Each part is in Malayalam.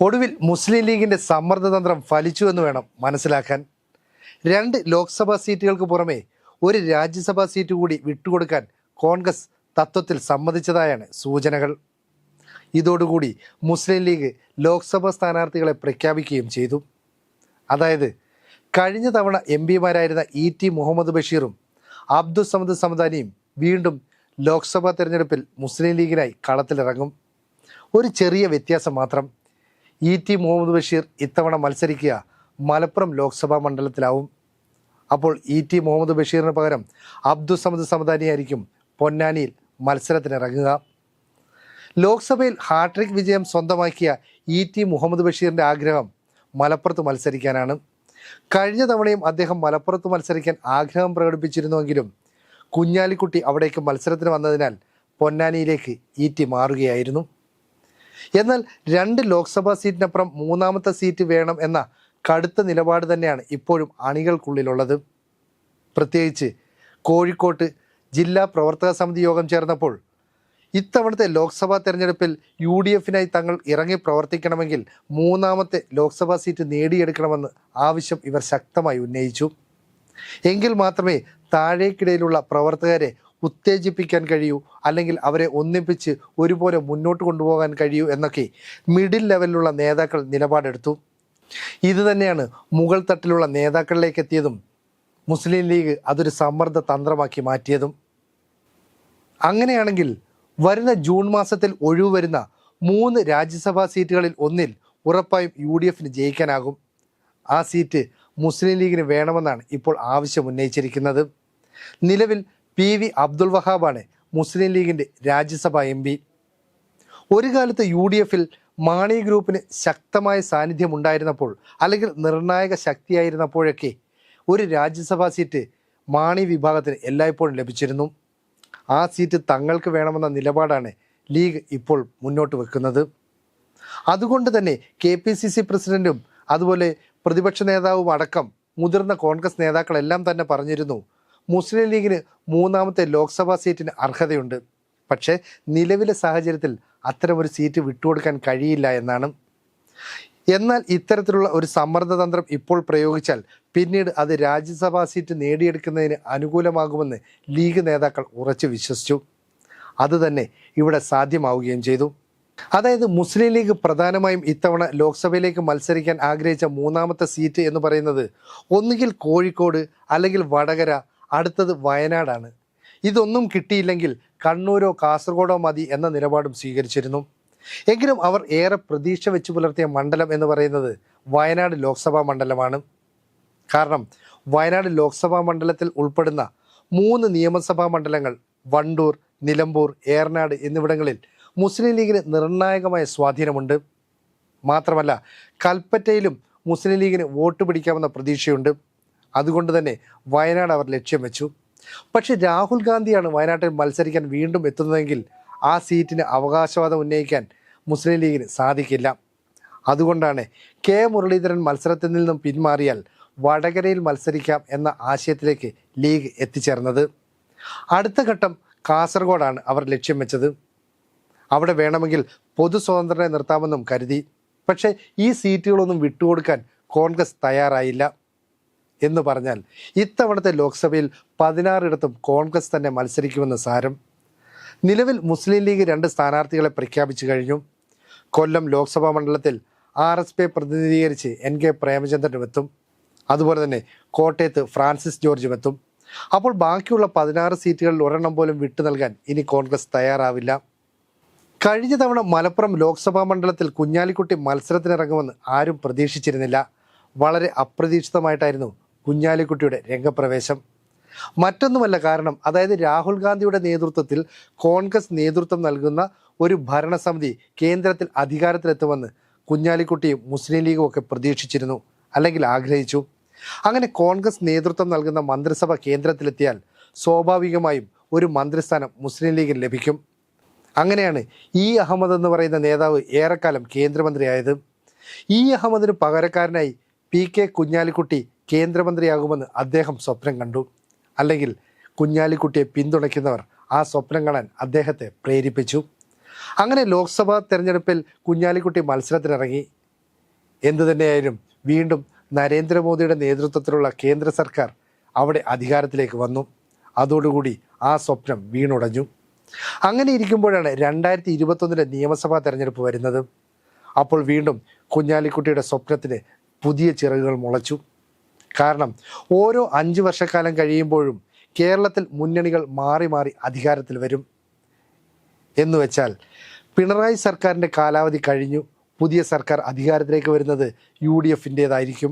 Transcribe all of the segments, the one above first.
ഒടുവിൽ മുസ്ലിം ലീഗിന്റെ സമ്മർദ്ദതന്ത്രം ഫലിച്ചുവെന്ന് വേണം മനസ്സിലാക്കാൻ. 2 ലോക്സഭാ സീറ്റുകൾക്ക് പുറമെ ഒരു രാജ്യസഭാ സീറ്റ് കൂടി വിട്ടുകൊടുക്കാൻ കോൺഗ്രസ് തത്വത്തിൽ സമ്മതിച്ചതായാണ് സൂചനകൾ. ഇതോടുകൂടി മുസ്ലിം ലീഗ് ലോക്സഭാ സ്ഥാനാർത്ഥികളെ പ്രഖ്യാപിക്കുകയും ചെയ്തു. അതായത് കഴിഞ്ഞ തവണ പിമാരായിരുന്ന ടി മുഹമ്മദ് ബഷീറും അബ്ദുസമദ് സമദാനിയും വീണ്ടും ലോക്സഭാ തെരഞ്ഞെടുപ്പിൽ മുസ്ലിം ലീഗിനായി കളത്തിലിറങ്ങും. ഒരു ചെറിയ വ്യത്യാസം മാത്രം. ടി മുഹമ്മദ് ബഷീർ ഇത്തവണ മത്സരിക്കുക മലപ്പുറം ലോക്സഭാ മണ്ഡലത്തിലാവും. അപ്പോൾ ടി മുഹമ്മദ് ബഷീറിന് പകരം അബ്ദുസമദ് സമദാനിയായിരിക്കും പൊന്നാനിയിൽ മത്സരത്തിനിറങ്ങുക. ലോക്സഭയിൽ ഹാട്രിക് വിജയം സ്വന്തമാക്കിയ ടി മുഹമ്മദ് ബഷീറിൻ്റെ ആഗ്രഹം മലപ്പുറത്ത് മത്സരിക്കാനാണ്. കഴിഞ്ഞ തവണയും അദ്ദേഹം മലപ്പുറത്ത് മത്സരിക്കാൻ ആഗ്രഹം പ്രകടിപ്പിച്ചിരുന്നുവെങ്കിലും കുഞ്ഞാലിക്കുട്ടി അവിടേക്ക് മത്സരത്തിന് വന്നതിനാൽ പൊന്നാനിയിലേക്ക് ടി മാറുകയായിരുന്നു. എന്നാൽ 2 ലോക്സഭാ സീറ്റിനപ്പുറം 3ാമത്തെ സീറ്റ് വേണം എന്ന കടുത്ത നിലപാട് തന്നെയാണ് ഇപ്പോഴും അണികൾക്കുള്ളിലുള്ളത്. പ്രത്യേകിച്ച് കോഴിക്കോട്ട് ജില്ലാ പ്രവർത്തക സമിതി യോഗം ചേർന്നപ്പോൾ ഇത്തവണത്തെ ലോക്സഭാ തെരഞ്ഞെടുപ്പിൽ UDFനായി തങ്ങൾ ഇറങ്ങി പ്രവർത്തിക്കണമെങ്കിൽ 3ാമത്തെ ലോക്സഭാ സീറ്റ് നേടിയെടുക്കണമെന്ന് ആവശ്യം ഇവർ ശക്തമായി ഉന്നയിച്ചു. എങ്കിൽ മാത്രമേ താഴേക്കിടയിലുള്ള പ്രവർത്തകരെ ഉത്തേജിപ്പിക്കാൻ കഴിയൂ, അല്ലെങ്കിൽ അവരെ ഒന്നിപ്പിച്ച് ഒരുപോലെ മുന്നോട്ട് കൊണ്ടുപോകാൻ കഴിയൂ എന്നൊക്കെ മിഡിൽ ലെവലിലുള്ള നേതാക്കൾ നിലപാടെടുത്തു. ഇത് തന്നെയാണ് മുകൾ തട്ടിലുള്ള നേതാക്കളിലേക്ക് എത്തിയതും മുസ്ലിം ലീഗ് അതൊരു സമ്മർദ്ദ തന്ത്രമാക്കി മാറ്റിയതും. അങ്ങനെയാണെങ്കിൽ വരുന്ന ജൂൺ മാസത്തിൽ ഒഴിവ് വരുന്ന 3 രാജ്യസഭാ സീറ്റുകളിൽ ഒന്നിൽ ഉറപ്പായും UDFന് ജയിക്കാനാകും. ആ സീറ്റ് മുസ്ലിം ലീഗിന് വേണമെന്നാണ് ഇപ്പോൾ ആവശ്യം ഉന്നയിച്ചിരിക്കുന്നത്. നിലവിൽ PV അബ്ദുൽ വഹാബാണ് മുസ്ലിം ലീഗിൻ്റെ രാജ്യസഭാ MP. ഒരു കാലത്ത് UDFൽ മാണി ഗ്രൂപ്പിന് ശക്തമായ സാന്നിധ്യം ഉണ്ടായിരുന്നപ്പോൾ, അല്ലെങ്കിൽ നിർണായക ശക്തിയായിരുന്നപ്പോഴൊക്കെ ഒരു രാജ്യസഭാ സീറ്റ് മാണി വിഭാഗത്തിന് എല്ലായ്പ്പോഴും ലഭിച്ചിരുന്നു. ആ സീറ്റ് തങ്ങൾക്ക് വേണമെന്ന നിലപാടാണ് ലീഗ് ഇപ്പോൾ മുന്നോട്ട് വെക്കുന്നത്. അതുകൊണ്ട് തന്നെ KPCC പ്രസിഡന്റും അതുപോലെ പ്രതിപക്ഷ നേതാവും അടക്കം മുതിർന്ന കോൺഗ്രസ് നേതാക്കളെല്ലാം തന്നെ പറഞ്ഞിരുന്നു മുസ്ലിം ലീഗിന് 3ാമത്തെ ലോക്സഭാ സീറ്റിന് അർഹതയുണ്ട്. പക്ഷേ നിലവിലെ സാഹചര്യത്തിൽ അത്തരമൊരു സീറ്റ് വിട്ടുകൊടുക്കാൻ കഴിയില്ല എന്നാണ്. എന്നാൽ ഇത്തരത്തിലുള്ള ഒരു സമ്മർദ്ദതന്ത്രം ഇപ്പോൾ പ്രയോഗിച്ചാൽ പിന്നീട് അത് രാജ്യസഭാ സീറ്റ് നേടിയെടുക്കുന്നതിന് അനുകൂലമാകുമെന്ന് ലീഗ് നേതാക്കൾ ഉറച്ചു വിശ്വസിച്ചു. അതുതന്നെ ഇവിടെ സാധ്യമാവുകയും ചെയ്തു. അതായത് മുസ്ലിം ലീഗ് പ്രധാനമായും ഇത്തവണ ലോക്സഭയിലേക്ക് മത്സരിക്കാൻ ആഗ്രഹിച്ച 3ാമത്തെ സീറ്റ് എന്ന് പറയുന്നത് ഒന്നുകിൽ കോഴിക്കോട്, അല്ലെങ്കിൽ വടകര, അടുത്തത് വയനാടാണ്. ഇതൊന്നും കിട്ടിയില്ലെങ്കിൽ കണ്ണൂരോ കാസർഗോഡോ മതി എന്ന നിലപാടും സ്വീകരിച്ചിരുന്നു. എങ്കിലും അവർ ഏറെ പ്രതീക്ഷ വെച്ച് പുലർത്തിയ മണ്ഡലം എന്ന് പറയുന്നത് വയനാട് ലോക്സഭാ മണ്ഡലമാണ്. കാരണം വയനാട് ലോക്സഭാ മണ്ഡലത്തിൽ ഉൾപ്പെടുന്ന 3 നിയമസഭാ മണ്ഡലങ്ങൾ വണ്ടൂർ, നിലമ്പൂർ, ഏറനാട് എന്നിവിടങ്ങളിൽ മുസ്ലിം ലീഗിന് നിർണായകമായ സ്വാധീനമുണ്ട്. മാത്രമല്ല കൽപ്പറ്റയിലും മുസ്ലിം ലീഗിന് വോട്ട് പിടിക്കാമെന്ന പ്രതീക്ഷയുണ്ട്. അതുകൊണ്ട് തന്നെ വയനാട് അവർ ലക്ഷ്യം വെച്ചു. പക്ഷേ രാഹുൽ ഗാന്ധിയാണ് വയനാട്ടിൽ മത്സരിക്കാൻ വീണ്ടും എത്തുന്നതെങ്കിൽ ആ സീറ്റിന് അവകാശവാദം ഉന്നയിക്കാൻ മുസ്ലിം ലീഗിന് സാധിക്കില്ല. അതുകൊണ്ടാണ് മുരളീധരൻ മത്സരത്തിൽ നിന്നും പിന്മാറിയാൽ വടകരയിൽ മത്സരിക്കാം എന്ന ആശയത്തിലേക്ക് ലീഗ് എത്തിച്ചേർന്നത്. അടുത്ത ഘട്ടം കാസർഗോഡാണ് അവർ ലക്ഷ്യം വെച്ചത്. അവിടെ വേണമെങ്കിൽ പൊതു സ്വതന്ത്രനെ നിർത്താമെന്നും കരുതി. പക്ഷേ ഈ സീറ്റുകളൊന്നും വിട്ടുകൊടുക്കാൻ കോൺഗ്രസ് തയ്യാറായില്ല. എന്ന് പറഞ്ഞാൽ ഇത്തവണത്തെ ലോക്സഭയിൽ 16 കോൺഗ്രസ് തന്നെ മത്സരിക്കുമെന്ന് സാരം. നിലവിൽ മുസ്ലിം ലീഗ് 2 സ്ഥാനാർത്ഥികളെ പ്രഖ്യാപിച്ചു കഴിഞ്ഞു. കൊല്ലം ലോക്സഭാ മണ്ഡലത്തിൽ RSP പ്രതിനിധീകരിച്ച് NK പ്രേമചന്ദ്രനും എത്തും. അതുപോലെ തന്നെ കോട്ടയത്ത് ഫ്രാൻസിസ് ജോർജും എത്തും. അപ്പോൾ ബാക്കിയുള്ള 16 സീറ്റുകളിൽ ഒരെണ്ണം പോലും വിട്ടു നൽകാൻ ഇനി കോൺഗ്രസ് തയ്യാറാവില്ല. കഴിഞ്ഞ തവണ മലപ്പുറം ലോക്സഭാ മണ്ഡലത്തിൽ കുഞ്ഞാലിക്കുട്ടി മത്സരത്തിനിറങ്ങുമെന്ന് ആരും പ്രതീക്ഷിച്ചിരുന്നില്ല. വളരെ അപ്രതീക്ഷിതമായിട്ടായിരുന്നു കുഞ്ഞാലിക്കുട്ടിയുടെ രംഗപ്രവേശം. മറ്റൊന്നുമല്ല കാരണം, അതായത് രാഹുൽ ഗാന്ധിയുടെ നേതൃത്വത്തിൽ കോൺഗ്രസ് നേതൃത്വം നൽകുന്ന ഒരു ഭരണസമിതി കേന്ദ്രത്തിൽ അധികാരത്തിലെത്തുമെന്ന് കുഞ്ഞാലിക്കുട്ടിയും മുസ്ലിം ലീഗും ഒക്കെ പ്രതീക്ഷിച്ചിരുന്നു, അല്ലെങ്കിൽ ആഗ്രഹിച്ചു. അങ്ങനെ കോൺഗ്രസ് നേതൃത്വം നൽകുന്ന മന്ത്രിസഭ കേന്ദ്രത്തിലെത്തിയാൽ സ്വാഭാവികമായും ഒരു മന്ത്രിസ്ഥാനം മുസ്ലിം ലീഗിന് ലഭിക്കും. അങ്ങനെയാണ് അഹമ്മദ് എന്ന് പറയുന്ന നേതാവ് ഏറെക്കാലം കേന്ദ്രമന്ത്രിയായത്. അഹമ്മദിന് പകരക്കാരനായി PK കുഞ്ഞാലിക്കുട്ടി കേന്ദ്രമന്ത്രിയാകുമെന്ന് അദ്ദേഹം സ്വപ്നം കണ്ടു. അല്ലെങ്കിൽ കുഞ്ഞാലിക്കുട്ടിയെ പിന്തുണയ്ക്കുന്നവർ ആ സ്വപ്നം കാണാൻ അദ്ദേഹത്തെ പ്രേരിപ്പിച്ചു. അങ്ങനെ ലോക്സഭാ തെരഞ്ഞെടുപ്പിൽ കുഞ്ഞാലിക്കുട്ടി മത്സരത്തിനിറങ്ങി. എന്തു തന്നെയായാലും വീണ്ടും നരേന്ദ്രമോദിയുടെ നേതൃത്വത്തിലുള്ള കേന്ദ്ര സർക്കാർ അവിടെ അധികാരത്തിലേക്ക് വന്നു. അതോടുകൂടി ആ സ്വപ്നം വീണുടഞ്ഞു. അങ്ങനെ ഇരിക്കുമ്പോഴാണ് 2021 നിയമസഭാ തെരഞ്ഞെടുപ്പ് വരുന്നത്. അപ്പോൾ വീണ്ടും കുഞ്ഞാലിക്കുട്ടിയുടെ സ്വപ്നത്തിന് പുതിയ ചിറകുകൾ മുളച്ചു. കാരണം ഓരോ 5 വർഷക്കാലം കഴിയുമ്പോഴും കേരളത്തിൽ മുന്നണികൾ മാറി മാറി അധികാരത്തിൽ വരും. എന്നുവെച്ചാൽ പിണറായി സർക്കാരിൻ്റെ കാലാവധി കഴിഞ്ഞു, പുതിയ സർക്കാർ അധികാരത്തിലേക്ക് വരുന്നത് UDFിൻ്റേതായിരിക്കും.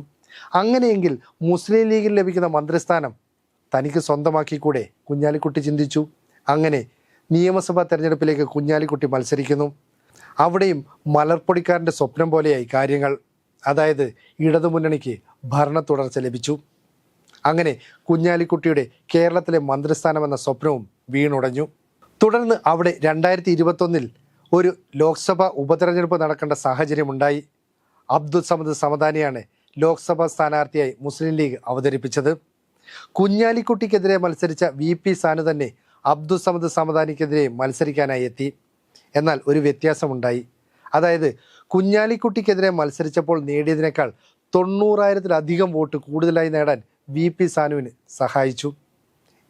അങ്ങനെയെങ്കിൽ മുസ്ലിം ലീഗിൽ ലഭിക്കുന്ന മന്ത്രിസ്ഥാനം തനിക്ക് സ്വന്തമാക്കിക്കൂടെ? കുഞ്ഞാലിക്കുട്ടി ചിന്തിച്ചു. അങ്ങനെ നിയമസഭാ തെരഞ്ഞെടുപ്പിലേക്ക് കുഞ്ഞാലിക്കുട്ടി മത്സരിക്കുന്നു. അവിടെയും മലർപ്പൊടിക്കാരൻ്റെ സ്വപ്നം പോലെയായി കാര്യങ്ങൾ. അതായത് ഇടതുമുന്നണിക്ക് ഭരണ തുടർച്ച ലഭിച്ചു. അങ്ങനെ കുഞ്ഞാലിക്കുട്ടിയുടെ കേരളത്തിലെ മന്ത്രിസ്ഥാനം എന്ന സ്വപ്നവും വീണുടഞ്ഞു. തുടർന്ന് അവിടെ 2021 ഒരു ലോക്സഭാ ഉപതെരഞ്ഞെടുപ്പ് നടക്കേണ്ട സാഹചര്യമുണ്ടായി. അബ്ദുൾ സമദ് സമദാനിയാണ് ലോക്സഭാ സ്ഥാനാർത്ഥിയായി മുസ്ലിം ലീഗ് അവതരിപ്പിച്ചത്. കുഞ്ഞാലിക്കുട്ടിക്കെതിരെ മത്സരിച്ച VP സാനു തന്നെ അബ്ദുൾ സമദ് സമദാനിക്കെതിരെ മത്സരിക്കാനായി എത്തി. എന്നാൽ ഒരു വ്യത്യാസമുണ്ടായി. അതായത് കുഞ്ഞാലിക്കുട്ടിക്കെതിരെ മത്സരിച്ചപ്പോൾ നേടിയതിനേക്കാൾ 90,000-ലധികം വോട്ട് കൂടുതലായി നേടാൻ VP സാനുവിന് സഹായിച്ചു.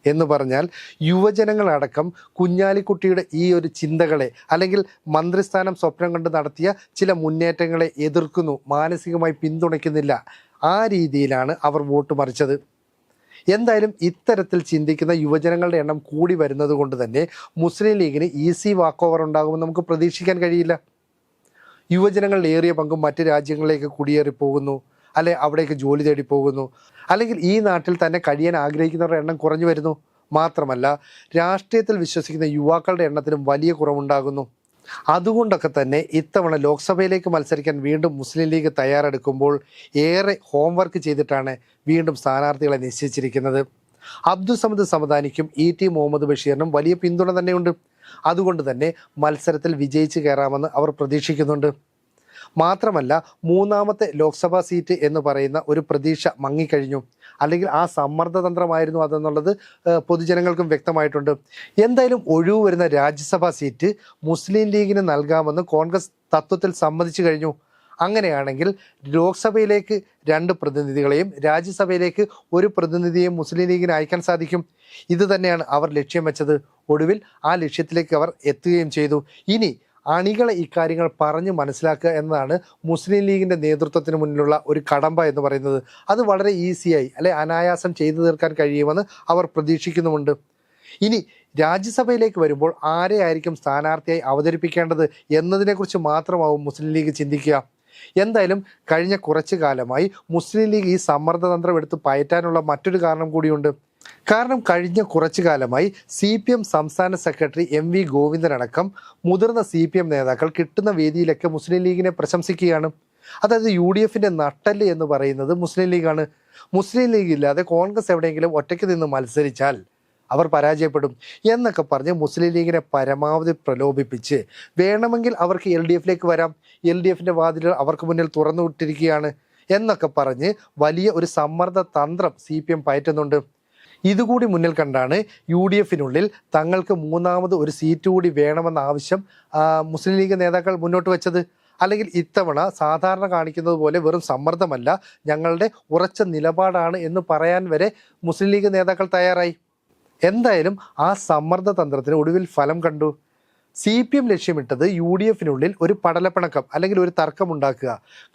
എന്ന് പറഞ്ഞാൽ യുവജനങ്ങളടക്കം കുഞ്ഞാലിക്കുട്ടിയുടെ ഈ ഒരു ചിന്തകളെ, അല്ലെങ്കിൽ മന്ത്രിസ്ഥാനം സ്വപ്നം കണ്ട് നടത്തിയ ചില മുന്നേറ്റങ്ങളെ എതിർക്കുന്നു, മാനസികമായി പിന്തുണയ്ക്കുന്നില്ല. ആ രീതിയിലാണ് അവർ വോട്ട് മറിച്ചത്. എന്തായാലും ഇത്തരത്തിൽ ചിന്തിക്കുന്ന യുവജനങ്ങളുടെ എണ്ണം കൂടി വരുന്നത് കൊണ്ട് തന്നെ മുസ്ലിം ലീഗിന് ഈസി വാക്ക് ഓവർ ഉണ്ടാകുമെന്ന് നമുക്ക് പ്രതീക്ഷിക്കാൻ കഴിയില്ല. യുവജനങ്ങളുടെ ഏറിയ പങ്കും മറ്റ് രാജ്യങ്ങളിലേക്ക് കുടിയേറി പോകുന്നു, അല്ലെ അവിടേക്ക് ജോലി തേടി പോകുന്നു, അല്ലെങ്കിൽ ഈ നാട്ടിൽ തന്നെ കഴിയാൻ ആഗ്രഹിക്കുന്നവരുടെ എണ്ണം കുറഞ്ഞു വരുന്നു. മാത്രമല്ല രാഷ്ട്രീയത്തിൽ വിശ്വസിക്കുന്ന യുവാക്കളുടെ എണ്ണത്തിലും വലിയ കുറവുണ്ടാകുന്നു. അതുകൊണ്ടൊക്കെ തന്നെ ഇത്തവണ ലോക്സഭയിലേക്ക് മത്സരിക്കാൻ വീണ്ടും മുസ്ലിം ലീഗ് തയ്യാറെടുക്കുമ്പോൾ ഏറെ ഹോംവർക്ക് ചെയ്തിട്ടാണ് വീണ്ടും സ്ഥാനാർത്ഥികളെ നിശ്ചയിച്ചിരിക്കുന്നത്. അബ്ദുൾ സമദ് സമദാനിക്കും ET മുഹമ്മദ് ബഷീറിനും വലിയ പിന്തുണ തന്നെയുണ്ട്. അതുകൊണ്ട് തന്നെ മത്സരത്തിൽ വിജയിച്ച് കയറാമെന്ന് അവർ പ്രതീക്ഷിക്കുന്നുണ്ട്. മാത്രമല്ല മൂന്നാമത്തെ ലോക്സഭാ സീറ്റ് എന്ന് പറയുന്ന ഒരു പ്രതീക്ഷ മങ്ങിക്കഴിഞ്ഞു, അല്ലെങ്കിൽ ആ സമ്മർദ്ദതന്ത്രമായിരുന്നു അതെന്നുള്ളത് പൊതുജനങ്ങൾക്കും വ്യക്തമായിട്ടുണ്ട്. എന്തായാലും ഒഴിവ് വരുന്ന രാജ്യസഭാ സീറ്റ് മുസ്ലിം ലീഗിന് നൽകാമെന്ന് കോൺഗ്രസ് തത്വത്തിൽ സമ്മതിച്ചു കഴിഞ്ഞു. അങ്ങനെയാണെങ്കിൽ ലോക്സഭയിലേക്ക് 2 പ്രതിനിധികളെയും രാജ്യസഭയിലേക്ക് 1 പ്രതിനിധിയെയും മുസ്ലിം ലീഗിന് അയക്കാൻ സാധിക്കും. ഇത് തന്നെയാണ് അവർ ലക്ഷ്യം വെച്ചത്. ഒടുവിൽ ആ ലക്ഷ്യത്തിലേക്ക് അവർ എത്തുകയും ചെയ്തു. ഇനി അണികളെ ഇക്കാര്യങ്ങൾ പറഞ്ഞ് മനസ്സിലാക്കുക എന്നതാണ് മുസ്ലിം ലീഗിൻ്റെ നേതൃത്വത്തിന് മുന്നിലുള്ള ഒരു കടമ്പ എന്ന് പറയുന്നത്. അത് വളരെ ഈസിയായി അനായാസം ചെയ്തു തീർക്കാൻ കഴിയുമെന്ന് അവർ പ്രതീക്ഷിക്കുന്നുമുണ്ട്. ഇനി രാജ്യസഭയിലേക്ക് വരുമ്പോൾ ആരെയായിരിക്കും സ്ഥാനാർത്ഥിയായി അവതരിപ്പിക്കേണ്ടത് എന്നതിനെക്കുറിച്ച് മാത്രമാവും മുസ്ലിം ലീഗ് ചിന്തിക്കുക. എന്തായാലും കഴിഞ്ഞ കുറച്ചു കാലമായി മുസ്ലിം ലീഗ് ഈ സമ്മർദ്ദതന്ത്രം എടുത്ത് പയറ്റാനുള്ള മറ്റൊരു കാരണം കൂടിയുണ്ട്. കാരണം കഴിഞ്ഞ കുറച്ചു കാലമായി CPM സംസ്ഥാന സെക്രട്ടറി MV ഗോവിന്ദൻ അടക്കം മുതിർന്ന CPM നേതാക്കൾ കിട്ടുന്ന വേദിയിലൊക്കെ മുസ്ലിം ലീഗിനെ പ്രശംസിക്കുകയാണ്. അതായത് UDFിൻ്റെ നട്ടെല്ല് എന്ന് പറയുന്നത് മുസ്ലിം ലീഗാണ്. മുസ്ലിം ലീഗ് ഇല്ലാതെ കോൺഗ്രസ് എവിടെയെങ്കിലും ഒറ്റയ്ക്ക് നിന്ന് മത്സരിച്ചാൽ അവർ പരാജയപ്പെടും എന്നൊക്കെ പറഞ്ഞ് മുസ്ലിം ലീഗിനെ പരമാവധി പ്രലോഭിപ്പിച്ച് വേണമെങ്കിൽ അവർക്ക് LDFിലേക്ക് വരാം, LDFിൻ്റെ വാതിലുകൾ അവർക്ക് മുന്നിൽ തുറന്നു വിട്ടിരിക്കുകയാണ് എന്നൊക്കെ പറഞ്ഞ് വലിയ ഒരു സമ്മർദ്ദ തന്ത്രം CPM പയറ്റുന്നുണ്ട്. ഇതുകൂടി മുന്നിൽ കണ്ടാണ് UDFിനുള്ളിൽ തങ്ങൾക്ക് മൂന്നാമത് ഒരു സീറ്റ് കൂടി വേണമെന്ന ആവശ്യം മുസ്ലിം ലീഗ് നേതാക്കൾ മുന്നോട്ട് വെച്ചത്. അല്ലെങ്കിൽ ഇത്തവണ സാധാരണ കാണിക്കുന്നത് പോലെ വെറും സമ്മർദ്ദമല്ല, ഞങ്ങളുടെ ഉറച്ച നിലപാടാണ് എന്ന് പറയാൻ വരെ മുസ്ലിം ലീഗ് നേതാക്കൾ തയ്യാറായി. എന്തായാലും ആ സമ്മർദ്ദ തന്ത്രത്തിന് ഒടുവിൽ ഫലം കണ്ടു. CPM ലക്ഷ്യമിട്ടത് UDFിനുള്ളിൽ ഒരു പടലപ്പിണക്കം അല്ലെങ്കിൽ ഒരു തർക്കമുണ്ടാക്കുക,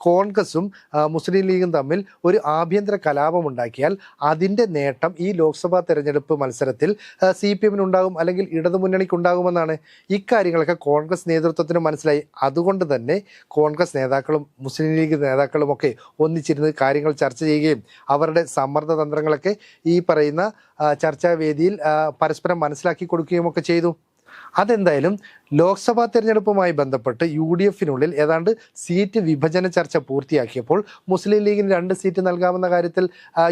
കോൺഗ്രസും മുസ്ലിം ലീഗും തമ്മിൽ ഒരു ആഭ്യന്തര കലാപമുണ്ടാക്കിയാൽ അതിൻ്റെ നേട്ടം ഈ ലോക്സഭാ തെരഞ്ഞെടുപ്പ് മത്സരത്തിൽ CPMനുണ്ടാകും, അല്ലെങ്കിൽ ഇടതുമുന്നണിക്കുണ്ടാകുമെന്നാണ്. ഇക്കാര്യങ്ങളൊക്കെ കോൺഗ്രസ് നേതൃത്വത്തിന് മനസ്സിലായി. അതുകൊണ്ട് തന്നെ കോൺഗ്രസ് നേതാക്കളും മുസ്ലിം ലീഗ് നേതാക്കളുമൊക്കെ ഒന്നിച്ചിരുന്ന് കാര്യങ്ങൾ ചർച്ച ചെയ്യുകയും അവരുടെ സമ്മർദ്ദ തന്ത്രങ്ങളൊക്കെ ഈ പറയുന്ന ചർച്ചാവേദിയിൽ പരസ്പരം മനസ്സിലാക്കി കൊടുക്കുകയും ഒക്കെ ചെയ്തു. അതെന്തായാലും ലോക്സഭാ തെരഞ്ഞെടുപ്പുമായി ബന്ധപ്പെട്ട് UDFിനുള്ളിൽ ഏതാണ്ട് സീറ്റ് വിഭജന ചർച്ച പൂർത്തിയാക്കിയപ്പോൾ മുസ്ലിം ലീഗിന് 2 സീറ്റ് നൽകാമെന്ന കാര്യത്തിൽ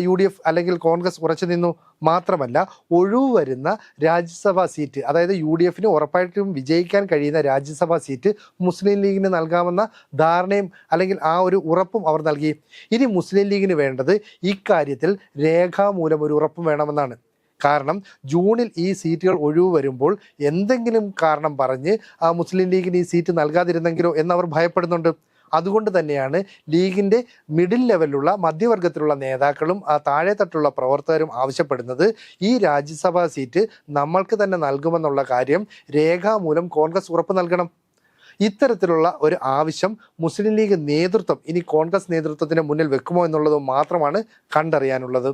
UDF അല്ലെങ്കിൽ കോൺഗ്രസ് ഉറച്ചു നിന്നു. മാത്രമല്ല ഒഴിവ് വരുന്ന രാജ്യസഭാ സീറ്റ്, അതായത് UDFിന് ഉറപ്പായിട്ടും വിജയിക്കാൻ കഴിയുന്ന രാജ്യസഭാ സീറ്റ് മുസ്ലിം ലീഗിന് നൽകാമെന്ന ധാരണയും അല്ലെങ്കിൽ ആ ഒരു ഉറപ്പും അവർ നൽകി. ഇനി മുസ്ലിം ലീഗിന് വേണ്ടത് ഇക്കാര്യത്തിൽ രേഖാമൂലം ഒരു ഉറപ്പും വേണമെന്നാണ്. കാരണം ജൂണിൽ ഈ സീറ്റുകൾ ഒഴിവ് വരുമ്പോൾ എന്തെങ്കിലും കാരണം പറഞ്ഞ് മുസ്ലിം ലീഗിന് ഈ സീറ്റ് നൽകാതിരുന്നെങ്കിലോ എന്നവർ ഭയപ്പെടുന്നുണ്ട്. അതുകൊണ്ട് തന്നെയാണ് ലീഗിൻ്റെ മിഡിൽ ലെവലിലുള്ള മധ്യവർഗത്തിലുള്ള നേതാക്കളും താഴെത്തട്ടുള്ള പ്രവർത്തകരും ആവശ്യപ്പെടുന്നത് ഈ രാജ്യസഭാ സീറ്റ് നമ്മൾക്ക് തന്നെ നൽകുമെന്നുള്ള കാര്യം രേഖാമൂലം കോൺഗ്രസ് ഉറപ്പ് നൽകണം. ഇത്തരത്തിലുള്ള ഒരു ആവശ്യം മുസ്ലിം ലീഗ് നേതൃത്വം ഇനി കോൺഗ്രസ് നേതൃത്വത്തിന് മുന്നിൽ വെക്കുമോ എന്നുള്ളത് മാത്രമാണ് കണ്ടറിയാനുള്ളത്.